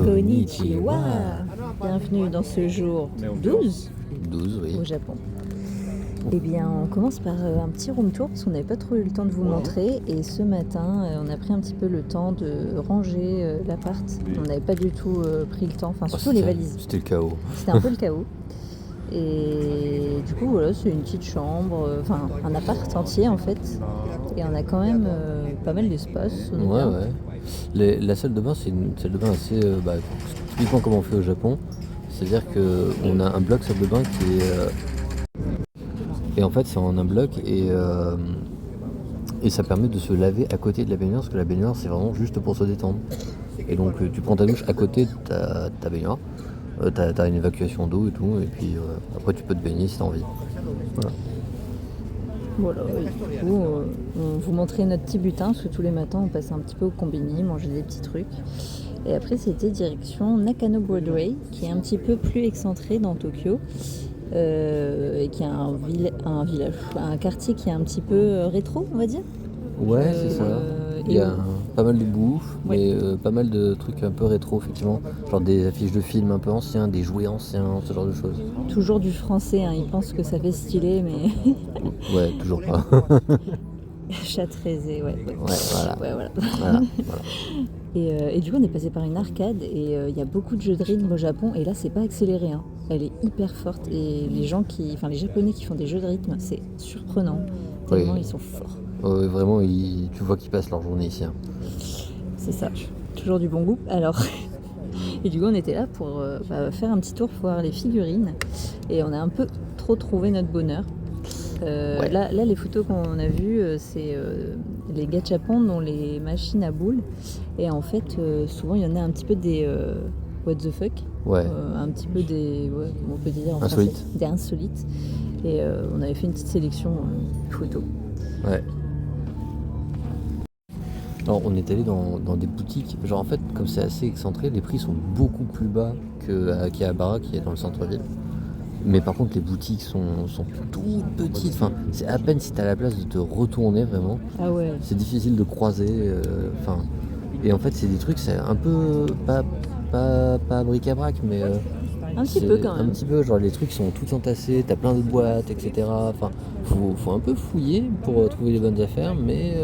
Konnichiwa. Bienvenue dans ce jour 12 oui. au Japon. Eh bien, on commence par un petit room tour parce qu'on n'avait pas trop eu le temps de vous montrer. Et ce matin, on a pris un petit peu le temps de ranger l'appart. On n'avait pas du tout pris le temps, enfin surtout les valises. C'était le chaos. C'était un peu le chaos. Et du coup, voilà, c'est une petite chambre, enfin un appart entier en fait. Et on a quand même pas mal d'espace. La salle de bain, c'est une salle de bain assez typiquement comme on fait au Japon. C'est-à-dire qu'on a un bloc salle de bain qui est. Et en fait, c'est en un bloc et ça permet de se laver à côté de la baignoire parce que la baignoire, c'est vraiment juste pour se détendre. Et donc, tu prends ta douche à côté de ta baignoire. T'as une évacuation d'eau et tout, et puis après tu peux te baigner si t'as envie. Voilà, et du coup, on vous montrait notre petit butin, parce que tous les matins on passait un petit peu au combini, manger des petits trucs. Et après c'était direction Nakano Broadway, qui est un petit peu plus excentré dans Tokyo, et qui a un quartier qui est un petit peu rétro, on va dire. Ouais, c'est ça. Il y a pas mal de bouffe, mais pas mal de trucs un peu rétro, effectivement. Genre des affiches de films un peu anciens, des jouets anciens, ce genre de choses. Toujours du français, hein. Ils pensent que ça fait stylé, mais... Ouais, toujours pas. Chatresé, ouais. Voilà. Et du coup, on est passé par une arcade, et il y a beaucoup de jeux de rythme au Japon, et là, c'est pas accéléré, hein. Elle est hyper forte, et les Japonais qui font des jeux de rythme, c'est surprenant, tellement ils sont forts. Vraiment, tu vois qu'ils passent leur journée ici. Hein. C'est ça, toujours du bon goût. Alors, et du coup, on était là pour faire un petit tour pour voir les figurines. Et on a un peu trop trouvé notre bonheur. Là, les photos qu'on a vues, c'est les gachapons, dont les machines à boules. Et en fait, souvent, il y en a un petit peu des what the fuck. Un petit peu des, comment on peut dire en insolites. Français, des insolites. Et on avait fait une petite sélection photos. Ouais. Alors, on est allé dans des boutiques, genre en fait comme c'est assez excentré, les prix sont beaucoup plus bas qu'à Akihabara qui est dans le centre-ville. Mais par contre les boutiques sont toutes petites, enfin c'est à peine si t'as la place de te retourner vraiment. Ah ouais. C'est difficile de croiser, et en fait c'est des trucs, c'est un peu pas bric-à-brac mais un petit peu quand même. Un petit peu, genre les trucs sont tous entassés, t'as plein de boîtes, etc. Enfin, faut un peu fouiller pour trouver les bonnes affaires, mais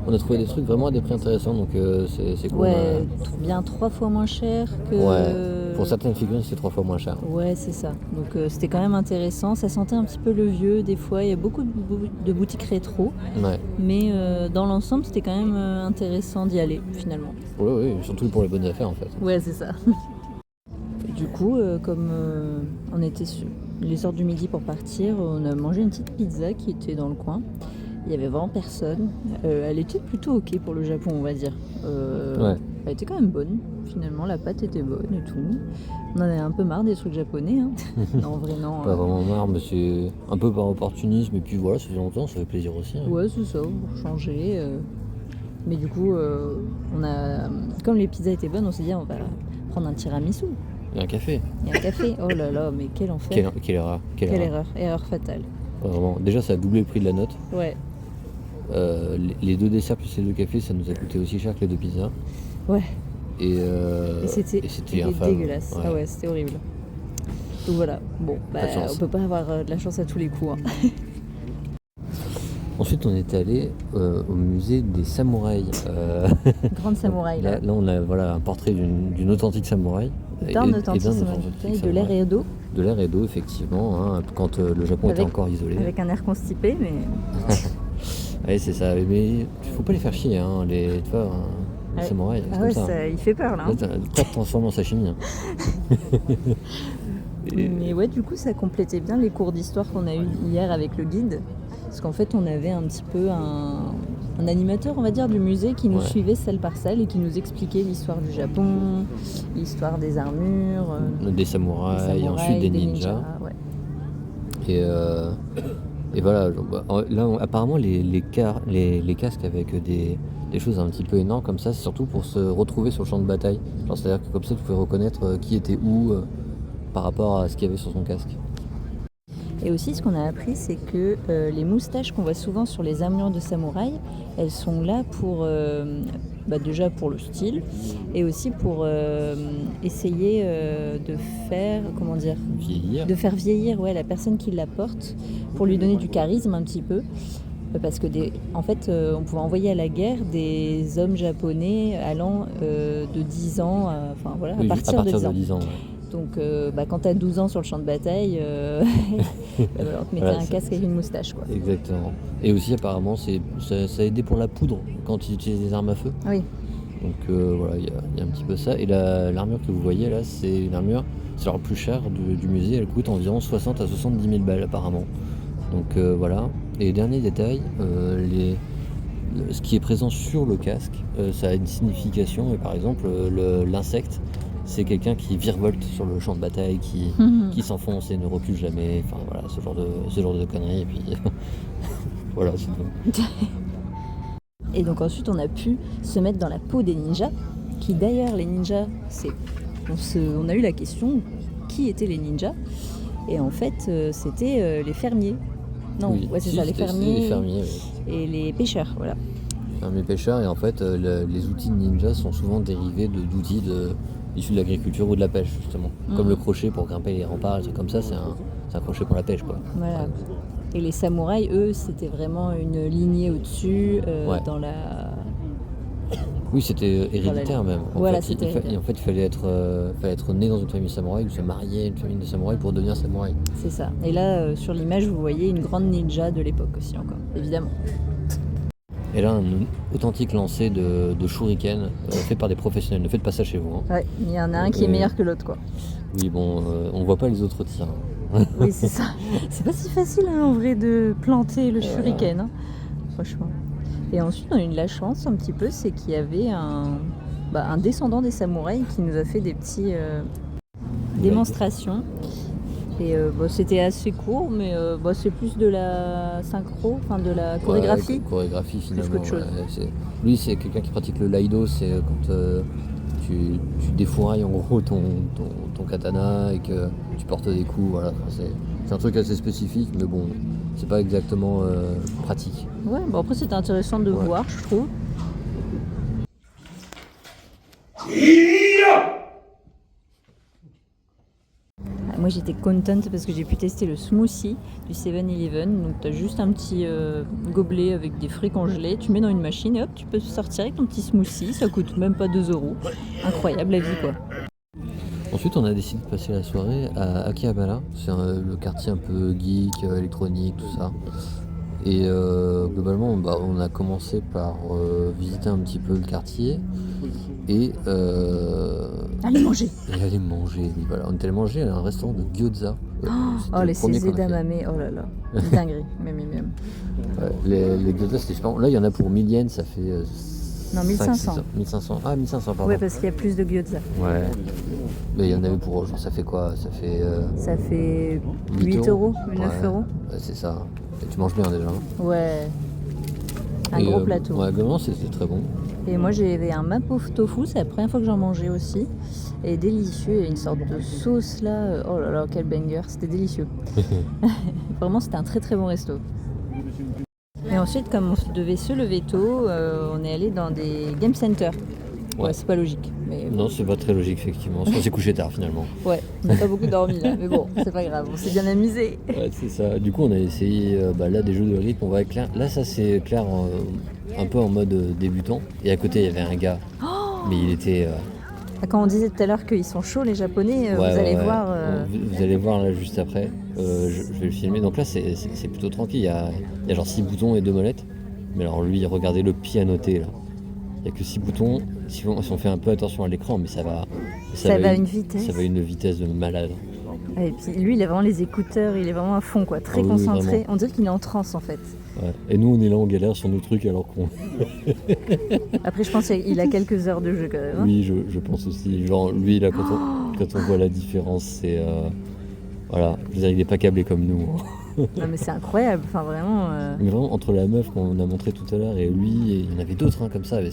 on a trouvé des trucs vraiment à des prix intéressants, donc c'est cool. Ouais, bien 3 fois moins cher que... Ouais, pour certaines figurines c'est 3 fois moins cher. Ouais, c'est ça. Donc c'était quand même intéressant, ça sentait un petit peu le vieux des fois, il y a beaucoup de boutiques rétro, mais dans l'ensemble c'était quand même intéressant d'y aller finalement. Oui, surtout pour les bonnes affaires en fait. Ouais, c'est ça. Du coup, comme on était sur les heures du midi pour partir, on a mangé une petite pizza qui était dans le coin. Il y avait vraiment personne. Elle était plutôt ok pour le Japon, on va dire. Elle était quand même bonne, finalement. La pâte était bonne et tout. On en avait un peu marre des trucs japonais. Hein. Non, en vrai, non. Pas vraiment marre, mais c'est un peu par opportunisme. Et puis voilà, ça fait longtemps, ça fait plaisir aussi. Hein. Ouais, c'est ça, pour changer. Mais du coup, comme les pizzas étaient bonnes, on s'est dit, on va prendre un tiramisu. Et un café. Oh là là, mais quel enfer. Quelle erreur. Erreur fatale. Vraiment. Déjà, ça a doublé le prix de la note. Ouais. Les 2 desserts plus les 2 cafés, ça nous a coûté aussi cher que les 2 pizzas. Ouais. Et c'était dégueulasse. Ouais. Ah ouais, c'était horrible. Donc voilà, bon, on peut pas avoir de la chance à tous les coups. Hein. Ensuite, on est allé au musée des samouraïs. Grande samouraï. Là, on a un portrait d'une authentique samouraï. D'un authentique samouraï, de l'air Edo. De l'air Edo, effectivement, hein, quand le Japon était encore isolé. Avec un air constipé, mais... Oui, c'est ça, mais il faut pas les faire chier, hein, les samouraïs. Ah ouais, ça, il fait peur là. Là pas de transforme en sashimi. Hein. Mais ouais, du coup, ça complétait bien les cours d'histoire qu'on a eu hier avec le guide. Parce qu'en fait, on avait un petit peu un animateur, on va dire, du musée qui nous suivait salle par salle et qui nous expliquait l'histoire du Japon, l'histoire des armures, des samouraïs, ensuite des ninjas. Ouais. Et voilà, là apparemment les casques avec des choses un petit peu énormes comme ça, c'est surtout pour se retrouver sur le champ de bataille. Genre, c'est-à-dire que comme ça, tu pouvais reconnaître qui était où par rapport à ce qu'il y avait sur son casque. Et aussi, ce qu'on a appris, c'est que les moustaches qu'on voit souvent sur les armures de samouraï, elles sont là pour déjà pour le style et aussi pour essayer de faire, de faire vieillir la personne qui la porte pour lui donner du charisme un petit peu. Parce que en fait, on pouvait envoyer à la guerre des hommes japonais allant de 10 ans, à partir de 10 ans. Ouais. Donc quand t'as 12 ans sur le champ de bataille, on te mettait un casque avec une moustache, quoi. Exactement. Et aussi apparemment ça a aidé pour la poudre quand ils utilisent des armes à feu. Oui. Donc il y a un petit peu ça. Et l'armure que vous voyez là, c'est une armure, c'est la plus chère du musée, elle coûte environ 60 à 70 000 balles apparemment. Donc voilà. Et dernier détail, ce qui est présent sur le casque, ça a une signification. Et par exemple, l'insecte, c'est quelqu'un qui virevolte sur le champ de bataille, qui s'enfonce et ne recule jamais. Enfin voilà, ce genre de conneries. Et puis voilà, c'est tout. Et donc ensuite, on a pu se mettre dans la peau des ninjas, qui d'ailleurs, les ninjas, on a eu la question, qui étaient les ninjas? Et en fait, c'était les fermiers. Non, oui, c'est ça, les fermiers oui. Et les pêcheurs, voilà. Les pêcheurs, et en fait, les outils de ninja sont souvent dérivés d'outils issus de l'agriculture ou de la pêche, justement. Comme le crochet pour grimper les remparts, des trucs comme ça, c'est un crochet pour la pêche, quoi. Voilà. Et les samouraïs, eux, c'était vraiment une lignée au-dessus, dans la... Oui, c'était héréditaire même. En fait, il fallait être né dans une famille samouraï ou se marier à une famille de samouraï pour devenir samouraï. C'est ça. Et là, sur l'image, vous voyez une grande ninja de l'époque aussi encore, évidemment. Et là, un authentique lancer de shuriken fait par des professionnels. Ne faites pas ça chez vous. Ouais, il y en a un qui est meilleur que l'autre, quoi. Oui, bon, on voit pas les autres tirs. Oui, c'est ça. C'est pas si facile, en vrai, de planter le shuriken, franchement. Et ensuite, on a eu de la chance un petit peu, c'est qu'il y avait un descendant des samouraïs qui nous a fait des petites démonstrations. Et c'était assez court, mais c'est plus de la synchro, de la chorégraphie. Chorégraphie, finalement. Plus qu'autre chose. Lui, c'est quelqu'un qui pratique le laido, c'est quand tu défourailles en gros ton katana et que tu portes des coups. Voilà. C'est un truc assez spécifique, mais bon, c'est pas exactement pratique. Ouais, après c'était intéressant de voir, je trouve. Moi j'étais contente parce que j'ai pu tester le smoothie du 7-Eleven. Donc t'as juste un petit gobelet avec des fruits congelés, tu mets dans une machine et hop, tu peux sortir avec ton petit smoothie, ça coûte même pas 2 €. Incroyable la vie, quoi. Ensuite, on a décidé de passer la soirée à Akihabara. C'est le quartier un peu geek, électronique, tout ça. Et globalement, on a commencé par visiter un petit peu le quartier et aller manger. Oui, voilà. On est allé manger à un restaurant de gyoza. Les seisedamame, oh là là, dinguerie, même. Les gyoza, c'était super bon. Là, il y en a pour 1000 yens, ça fait... non, 1500. 1500. Ah, 1500, pardon. Ouais, parce qu'il y a plus de gyoza. Ouais. Mais il y en avait pour... Genre, ça fait quoi? Ça fait 8 €, 9 €. Ouais, c'est ça. Et tu manges bien, déjà. Ouais. Un gros plateau. Ouais, globalement, c'était très bon. Et moi, j'avais un mapo tofu, c'est la première fois que j'en mangeais aussi. Et délicieux, il y a une sorte de sauce là. Oh là là, quel banger, c'était délicieux. Vraiment, c'était un très très bon resto. Et ensuite, comme on devait se lever tôt, on est allé dans des game centers. Ouais, c'est pas logique. Mais... Non, c'est pas très logique, effectivement. On s'est couché tard, finalement. Ouais, on n'a pas beaucoup dormi là, mais bon, c'est pas grave, on s'est bien amusé. Ouais, c'est ça. Du coup, on a essayé là des jeux de rythme. On va avec Claire. Là, ça c'est Claire un peu en mode débutant. Et à côté, il y avait un gars. Mais il était... Quand on disait tout à l'heure qu'ils sont chauds, les Japonais, vous allez voir... Vous allez voir là juste après. Je vais le filmer. Donc là, c'est plutôt tranquille. Il y a genre 6 boutons et 2 molettes. Mais alors lui, regardez le pianoté là. Il n'y a que 6 boutons. Si on fait un peu attention à l'écran, mais ça va à une vitesse. Ça va à une vitesse de malade. Et puis lui, il a vraiment les écouteurs, il est vraiment à fond, quoi, très concentré. Oui, on dirait qu'il est en transe en fait. Ouais. Et nous, on est là, on galère sur nos trucs alors qu'on... Après, je pense qu'il a quelques heures de jeu quand même. Hein. Oui, je pense aussi. Genre, lui, là, quand on voit la différence, c'est... Voilà, je veux dire, il n'est pas câblé comme nous. Non mais c'est incroyable, enfin vraiment... Mais vraiment, entre la meuf qu'on a montré tout à l'heure et lui, et il y en avait d'autres comme ça, mais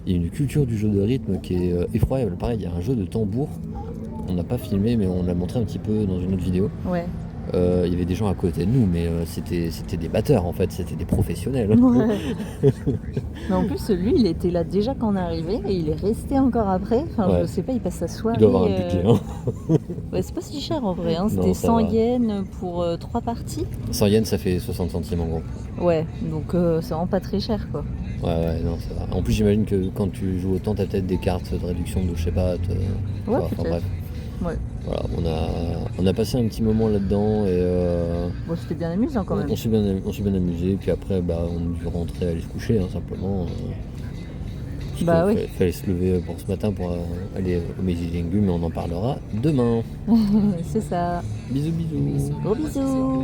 il y a une culture du jeu de rythme qui est effroyable. Pareil, il y a un jeu de tambour, on n'a pas filmé, mais on l'a montré un petit peu dans une autre vidéo. Ouais. Il y avait des gens à côté de nous, mais c'était des batteurs en fait, c'était des professionnels. Ouais. Mais en plus, lui, il était là déjà quand on est arrivé et il est resté encore après. Enfin, Ouais. je sais pas, il passe sa soirée. Il doit avoir un budget. Hein. Ouais, c'est pas si cher en vrai. Hein. Non, C'était ça 100 va. yens pour 3 parties. 100 yens, ça fait 60 centimes en gros. Ouais, donc c'est vraiment pas très cher quoi. Ouais, non, ça va. En plus, j'imagine que quand tu joues autant, t'as peut-être des cartes de réduction de, je sais pas, Ouais, enfin, peut-être. bref. Ouais. Voilà, on a passé un petit moment là-dedans et Bon, c'était bien amusant quand même. on s'est bien amusé. Puis après, bah, on a dû rentrer, aller se coucher, hein, simplement. Parce Bah qu'il oui. fallait se lever pour ce matin pour aller au Meiji mais on en parlera demain. C'est ça. Bisous. Gros bisous.